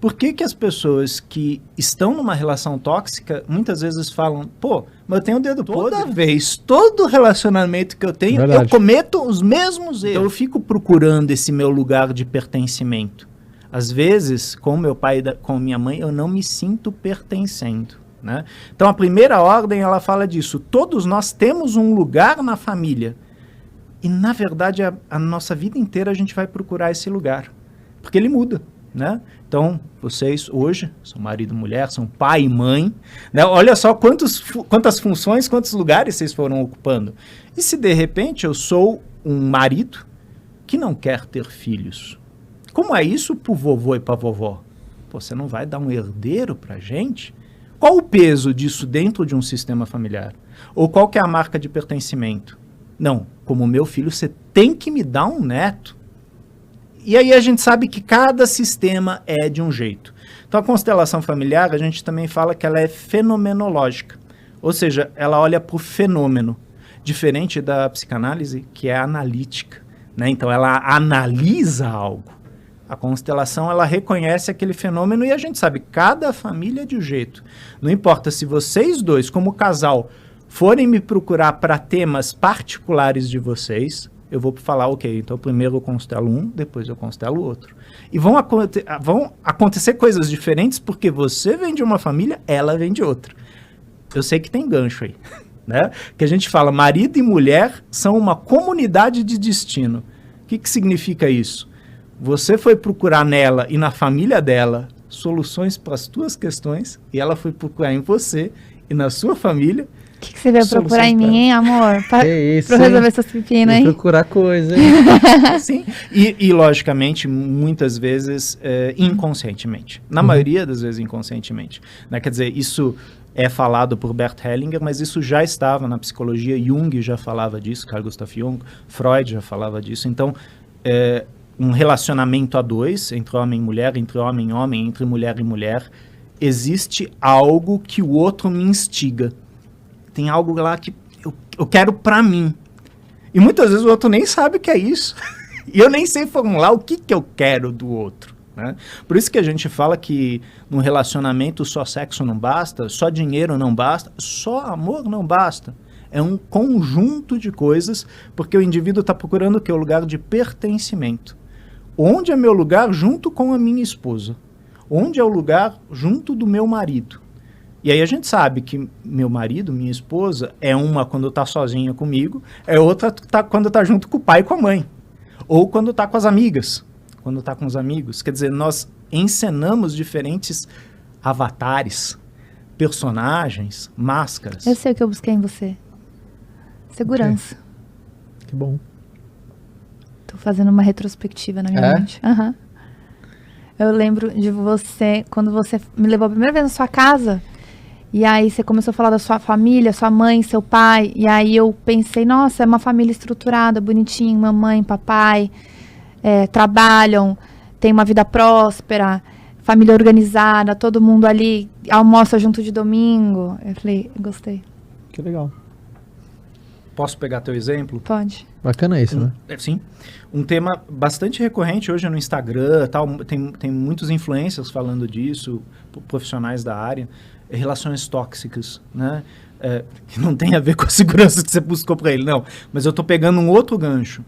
Por que que as pessoas que estão numa relação tóxica, muitas vezes falam, pô, mas eu tenho o dedo podre. Toda vez, todo relacionamento que eu tenho, Verdade. eu cometo os mesmos erros. Então eu fico procurando esse meu lugar de pertencimento. Às vezes, com meu pai e com minha mãe, eu não me sinto pertencendo. Né? Então a primeira ordem, ela fala disso. Todos nós temos um lugar na família. E, na verdade, a nossa vida inteira a gente vai procurar esse lugar. Porque ele muda, né? Então, vocês hoje são marido e mulher, são pai e mãe. Né? Olha só quantas funções, quantos lugares vocês foram ocupando. E se, de repente, eu sou um marido que não quer ter filhos? Como é isso pro vovô e pra vovó? Pô, você não vai dar um herdeiro pra gente? Qual o peso disso dentro de um sistema familiar? Ou qual que é a marca de pertencimento? Não, como meu filho, você tem que me dar um neto. E aí a gente sabe que cada sistema é de um jeito. Então a constelação familiar, a gente também fala que ela é fenomenológica. Ou seja, ela olha para o fenômeno. Diferente da psicanálise, que é analítica. Né? Então ela analisa algo. A constelação, ela reconhece aquele fenômeno e a gente sabe, cada família é de um jeito. Não importa se vocês dois, como casal, forem me procurar para temas particulares de vocês, eu vou falar, ok, então primeiro eu constelo um, depois eu constelo o outro. E vão acontecer coisas diferentes porque você vem de uma família, ela vem de outra. Eu sei que tem gancho aí, né? Que a gente fala, marido e mulher são uma comunidade de destino. O que significa isso? Você foi procurar nela e na família dela soluções para as tuas questões e ela foi procurar em você e na sua família. O que você veio procurar em mim, hein, amor? Pra resolver essas pepinas, hein? Procurar coisa, hein? Sim. E, logicamente, muitas vezes inconscientemente. Na maioria das vezes inconscientemente. Né? Quer dizer, isso é falado por Bert Hellinger, mas isso já estava na psicologia. Jung já falava disso, Carl Gustav Jung, Freud já falava disso. Então, um relacionamento a dois, entre homem e mulher, entre homem e homem, entre mulher e mulher, existe algo que o outro me instiga. Tem algo lá que eu quero pra mim. E muitas vezes o outro nem sabe o que é isso. E eu nem sei formular o que eu quero do outro. Né? Por isso que a gente fala que num relacionamento só sexo não basta, só dinheiro não basta, só amor não basta. É um conjunto de coisas, porque o indivíduo está procurando o quê? O lugar de pertencimento. Onde é meu lugar junto com a minha esposa? Onde é o lugar junto do meu marido? E aí a gente sabe que meu marido, minha esposa, é uma quando está sozinha comigo, é outra quando está junto com o pai e com a mãe. Ou quando está com as amigas, quando está com os amigos. Quer dizer, nós encenamos diferentes avatares, personagens, máscaras. Eu sei o que eu busquei em você. Segurança. Okay. Que bom. Tô fazendo uma retrospectiva na minha mente. Uhum. Eu lembro de você, quando você me levou a primeira vez na sua casa, e aí você começou a falar da sua família, sua mãe, seu pai, e aí eu pensei, nossa, é uma família estruturada, bonitinha, mamãe, papai, trabalham, tem uma vida próspera, família organizada, todo mundo ali almoça junto de domingo. Eu falei, gostei. Que legal. Posso pegar teu exemplo? Pode. Bacana isso, né? Sim. Um tema bastante recorrente hoje no Instagram, tal, tem muitos influencers falando disso, profissionais da área, relações tóxicas, né? Que não tem a ver com a segurança que você buscou para ele, não. Mas eu estou pegando um outro gancho.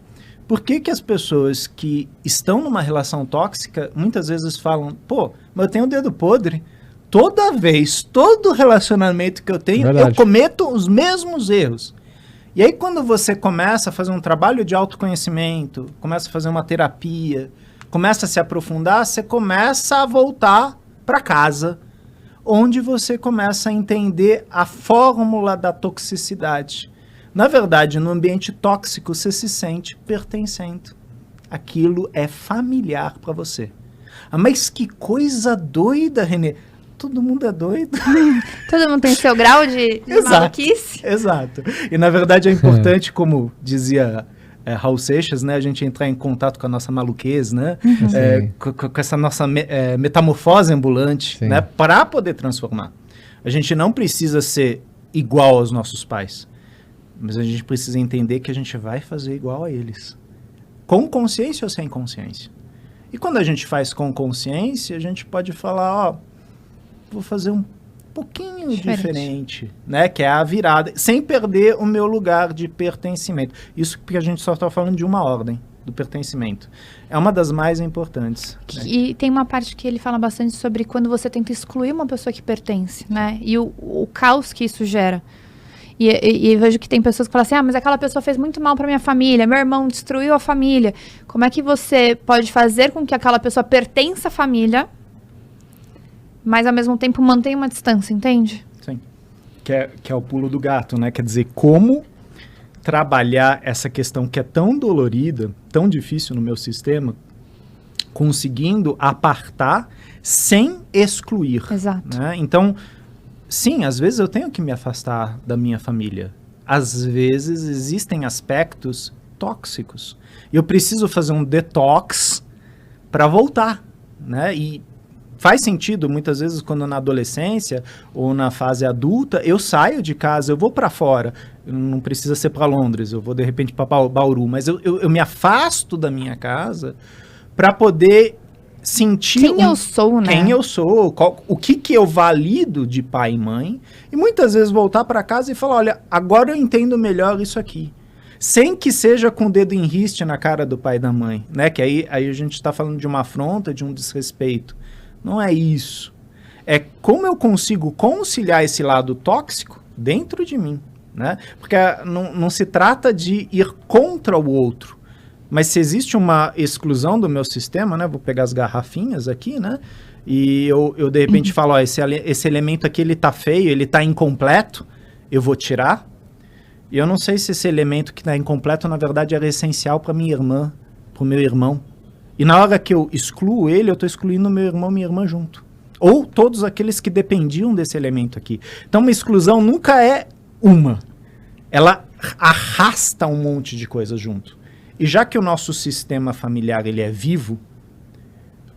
Por que as pessoas que estão numa relação tóxica, muitas vezes falam, pô, mas eu tenho o dedo podre. Toda vez, todo relacionamento que eu tenho, eu cometo os mesmos erros. E aí quando você começa a fazer um trabalho de autoconhecimento, começa a fazer uma terapia, começa a se aprofundar, você começa a voltar para casa, onde você começa a entender a fórmula da toxicidade. Na verdade, no ambiente tóxico, você se sente pertencendo. Aquilo é familiar para você. Ah, mas que coisa doida, Renê. Todo mundo é doido. Todo mundo tem seu grau de maluquice. Exato. E, na verdade, é importante, como dizia Raul Seixas, né, a gente entrar em contato com a nossa maluquez, né, com essa nossa metamorfose ambulante, né, para poder transformar. A gente não precisa ser igual aos nossos pais, mas a gente precisa entender que a gente vai fazer igual a eles. Com consciência ou sem consciência? E quando a gente faz com consciência, a gente pode falar, ó, vou fazer um pouquinho diferente, né? Que é a virada, sem perder o meu lugar de pertencimento. Isso porque a gente só está falando de uma ordem do pertencimento. É uma das mais importantes. E tem uma parte que ele fala bastante sobre quando você tenta excluir uma pessoa que pertence, né? E o caos que isso gera. E eu vejo que tem pessoas que falam assim, mas aquela pessoa fez muito mal para minha família, meu irmão destruiu a família. Como é que você pode fazer com que aquela pessoa pertença à família, mas ao mesmo tempo mantenha uma distância, entende? Sim. Que é o pulo do gato, né? Quer dizer, como trabalhar essa questão que é tão dolorida, tão difícil no meu sistema, conseguindo apartar sem excluir. Exato. Né? Então, sim, às vezes eu tenho que me afastar da minha família. Às vezes existem aspectos tóxicos. E eu preciso fazer um detox para voltar, né? E faz sentido, muitas vezes, quando na adolescência ou na fase adulta, eu saio de casa, eu vou para fora. Não precisa ser para Londres, eu vou, de repente, para Bauru. Mas eu me afasto da minha casa para poder sentir quem eu sou, né? Quem eu sou, o que eu valido de pai e mãe. E muitas vezes voltar para casa e falar, olha, agora eu entendo melhor isso aqui. Sem que seja com o dedo em riste na cara do pai e da mãe, né? Que aí a gente está falando de uma afronta, de um desrespeito. Não é isso. É como eu consigo conciliar esse lado tóxico dentro de mim, né? Porque não se trata de ir contra o outro, mas se existe uma exclusão do meu sistema, né? Vou pegar as garrafinhas aqui, né? E eu de repente falo, ó, esse elemento aqui, ele tá feio, ele tá incompleto, eu vou tirar. E eu não sei se esse elemento que tá incompleto, na verdade, era essencial para minha irmã, para o meu irmão. E na hora que eu excluo ele, eu estou excluindo meu irmão e minha irmã junto. Ou todos aqueles que dependiam desse elemento aqui. Então, uma exclusão nunca é uma. Ela arrasta um monte de coisa junto. E já que o nosso sistema familiar ele é vivo,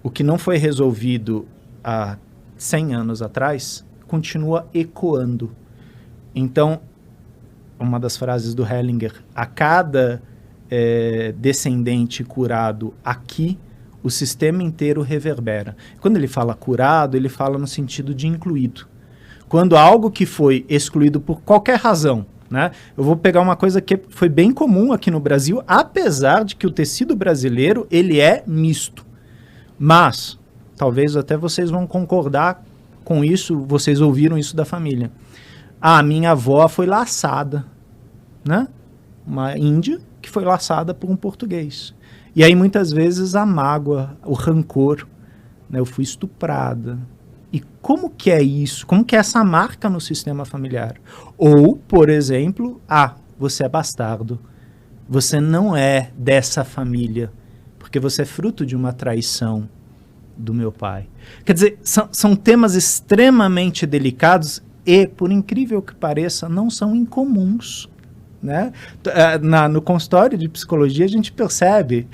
o que não foi resolvido há 100 anos atrás, continua ecoando. Então, uma das frases do Hellinger, a cada descendente curado aqui, o sistema inteiro reverbera. Quando ele fala curado, ele fala no sentido de incluído. Quando algo que foi excluído por qualquer razão, né? Eu vou pegar uma coisa que foi bem comum aqui no Brasil, apesar de que o tecido brasileiro ele é misto. Mas, talvez até vocês vão concordar com isso, vocês ouviram isso da família. A minha avó foi laçada, né? Uma índia que foi laçada por um português. E aí, muitas vezes, a mágoa, o rancor, né? Eu fui estuprada. E como que é isso? Como que é essa marca no sistema familiar? Ou, por exemplo, você é bastardo. Você não é dessa família, porque você é fruto de uma traição do meu pai. Quer dizer, são temas extremamente delicados e, por incrível que pareça, não são incomuns. Né? No consultório de psicologia a gente percebe,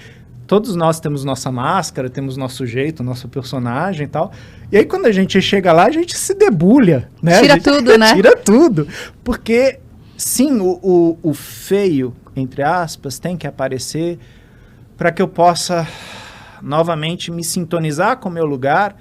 todos nós temos nossa máscara, temos nosso jeito, nosso personagem e tal, e aí quando a gente chega lá a gente se debulha, né? Tira tudo, né? Tira tudo, porque sim, o feio, entre aspas, tem que aparecer para que eu possa novamente me sintonizar com o meu lugar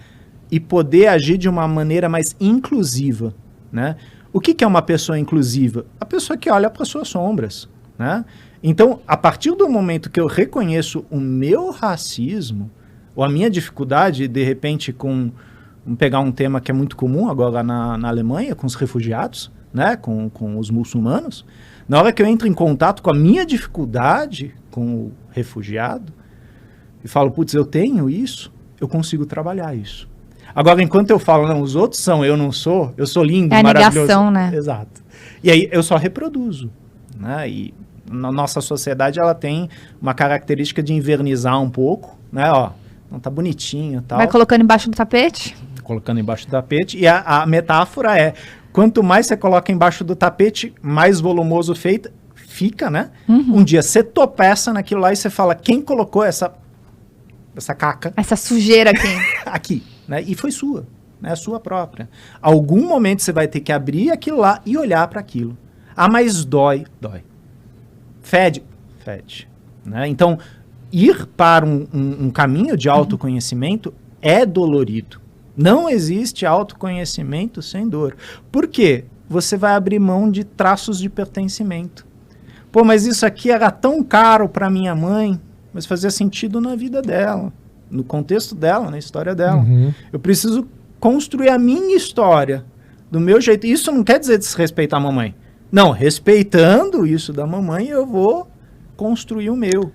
e poder agir de uma maneira mais inclusiva, né? O que é uma pessoa inclusiva? A pessoa que olha para suas sombras, né? Então, a partir do momento que eu reconheço o meu racismo, ou a minha dificuldade, de repente, vamos pegar um tema que é muito comum agora na Alemanha, com os refugiados, né? Com os muçulmanos, na hora que eu entro em contato com a minha dificuldade com o refugiado, e falo, putz, eu tenho isso, eu consigo trabalhar isso. Agora, enquanto eu falo, não, os outros são, eu não sou, eu sou lindo, maravilhoso. É a negação, né? Exato. E aí eu só reproduzo, né? E na nossa sociedade ela tem uma característica de invernizar um pouco, né? Ó, não tá bonitinho e tal. Vai colocando embaixo do tapete? Colocando embaixo do tapete. E a metáfora é, quanto mais você coloca embaixo do tapete, mais volumoso fica, né? Uhum. Um dia você tropeça naquilo lá e você fala, quem colocou essa caca? Essa sujeira aqui. Aqui. Né? E foi sua, né? Sua própria. Algum momento você vai ter que abrir aquilo lá e olhar para aquilo. Mas dói. Fede. Né? Então, ir para um caminho de autoconhecimento é dolorido. Não existe autoconhecimento sem dor. Por quê? Você vai abrir mão de traços de pertencimento. Pô, mas isso aqui era tão caro para minha mãe, mas fazia sentido na vida dela, no contexto dela, na história dela. Eu preciso construir a minha história do meu jeito. Isso não quer dizer desrespeitar a mamãe. Não, respeitando isso da mamãe, eu vou construir o meu.